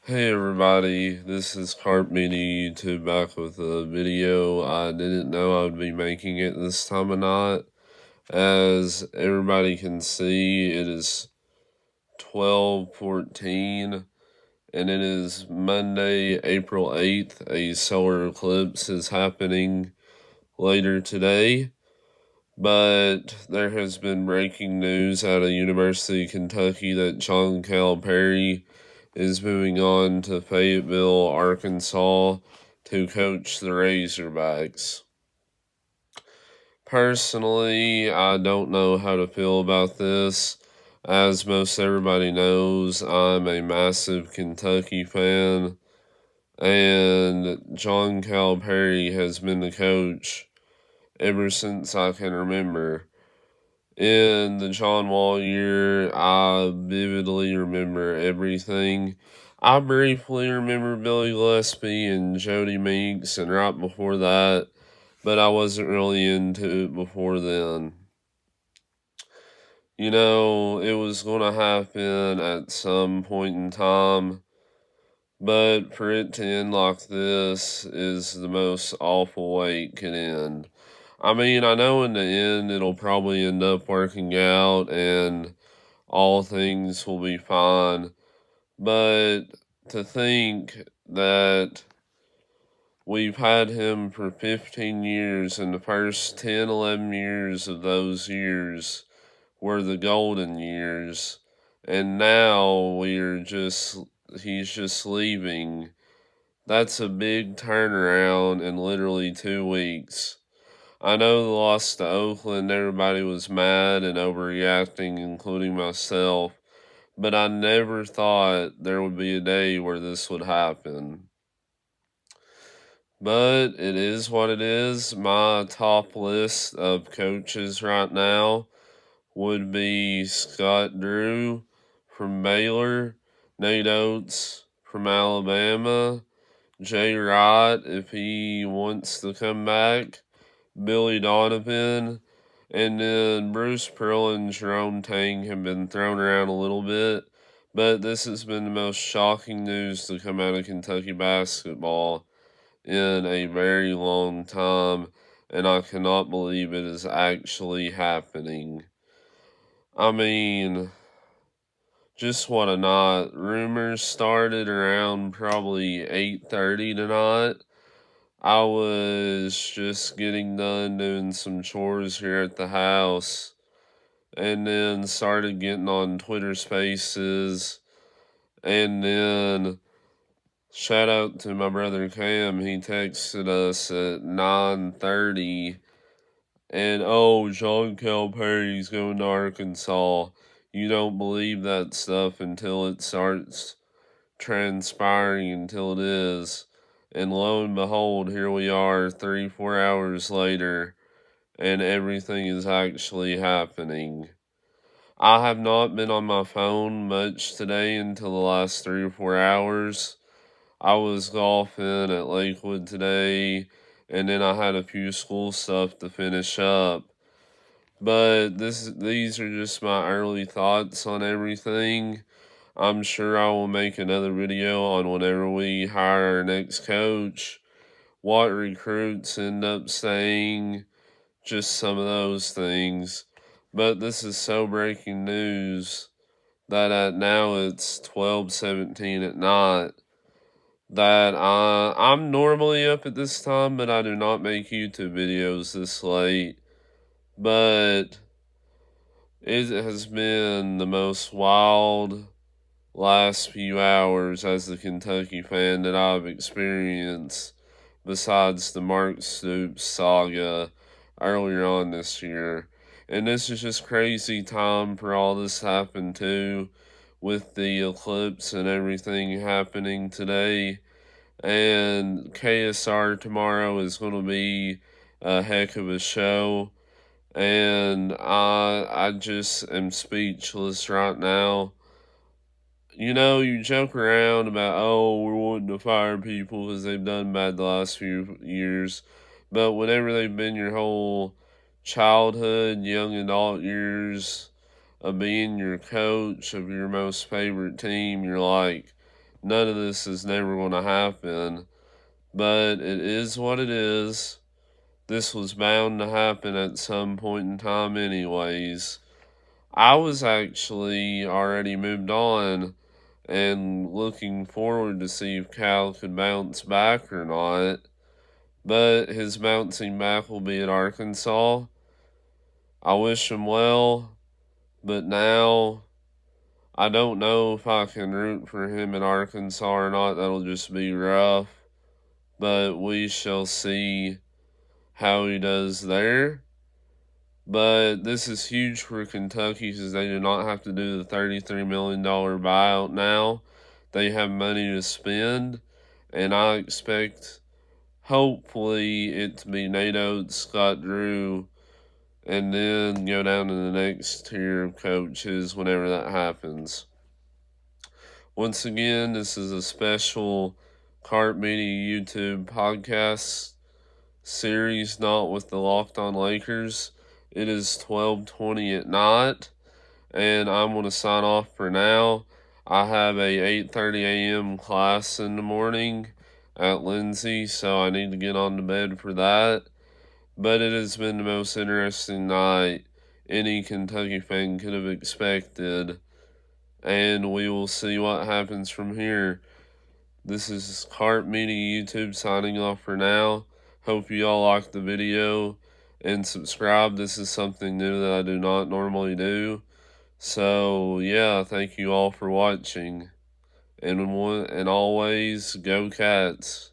Hey everybody, this is Carp YouTube back with a video. I didn't know I would be making it this time or not. As everybody can see, it is 12:14 and it is Monday, April 8th. A solar eclipse is happening later today. But there has been breaking news out of University of Kentucky that John Calipari is moving on to Fayetteville, Arkansas to coach the Razorbacks. Personally, I don't know how to feel about this. As most everybody knows, I'm a massive Kentucky fan, and John Calipari has been the coach ever since I can remember. In the John Wall year, I vividly remember everything. I briefly remember Billy Gillespie and Jody Meeks, and right before that, but I wasn't really into it before then. You know, it was going to happen at some point in time, but for it to end like this is the most awful way it could end. I mean, I know in the end it'll probably end up working out and all things will be fine. But to think that we've had him for 15 years, and the first 10, 11 years of those years were the golden years, and now he's just leaving. That's a big turnaround in literally 2 weeks. I know the loss to Oakland, everybody was mad and overreacting, including myself, but I never thought there would be a day where this would happen. But it is what it is. My top list of coaches right now would be Scott Drew from Baylor, Nate Oates from Alabama, Jay Wright if he wants to come back, Billy Donovan, and then Bruce Pearl and Jerome Tang have been thrown around a little bit, but this has been the most shocking news to come out of Kentucky basketball in a very long time, and I cannot believe it is actually happening. I mean, just what a night. Rumors started around probably 8:30 tonight. I was just getting done doing some chores here at the house and then started getting on Twitter Spaces. And then shout out to my brother Cam. He texted us at 9:30 and John Calipari's going to Arkansas. You don't believe that stuff until it starts transpiring, until it is. And lo and behold, here we are 3, 4 hours later, and everything is actually happening. I have not been on my phone much today until the last 3 or 4 hours. I was golfing at Lakewood today, and then I had a few school stuff to finish up. But these are just my early thoughts on everything. I'm sure I will make another video on whenever we hire our next coach, what recruits end up staying, just some of those things. But this is so breaking news that now it's 12:17 at night that I'm normally up at this time, but I do not make YouTube videos this late. But it has been the most wild last few hours as a Kentucky fan that I've experienced, besides the Mark Stoops saga earlier on this year. And this is just crazy time for all this to happen too, with the eclipse and everything happening today. And KSR tomorrow is going to be a heck of a show. And I just am speechless right now. You know, you joke around about, we're wanting to fire people because they've done bad the last few years. But whenever they've been your whole childhood, young adult years of being your coach of your most favorite team, you're like, none of this is never going to happen. But it is what it is. This was bound to happen at some point in time, anyways. I was actually already moved on and looking forward to see if Cal could bounce back or not. But his bouncing back will be at Arkansas. I wish him well, but now I don't know if I can root for him in Arkansas or not. That'll just be rough. But we shall see how he does there. But this is huge for Kentucky because they do not have to do the $33 million buyout now. They have money to spend, and I expect, hopefully, it to be Nate Oates, Scott Drew, and then go down to the next tier of coaches whenever that happens. Once again, this is a special Carp Media YouTube podcast series, not with the Locked On Lakers. It is 12:20 at night, and I'm going to sign off for now. I have a 8:30 a.m. class in the morning at Lindsay, so I need to get on to bed for that. But it has been the most interesting night any Kentucky fan could have expected, and we will see what happens from here. This is Carp Media YouTube signing off for now. Hope you all liked the video and subscribe. This is something new that I do not normally do. So, yeah, thank you all for watching. And always, go Cats.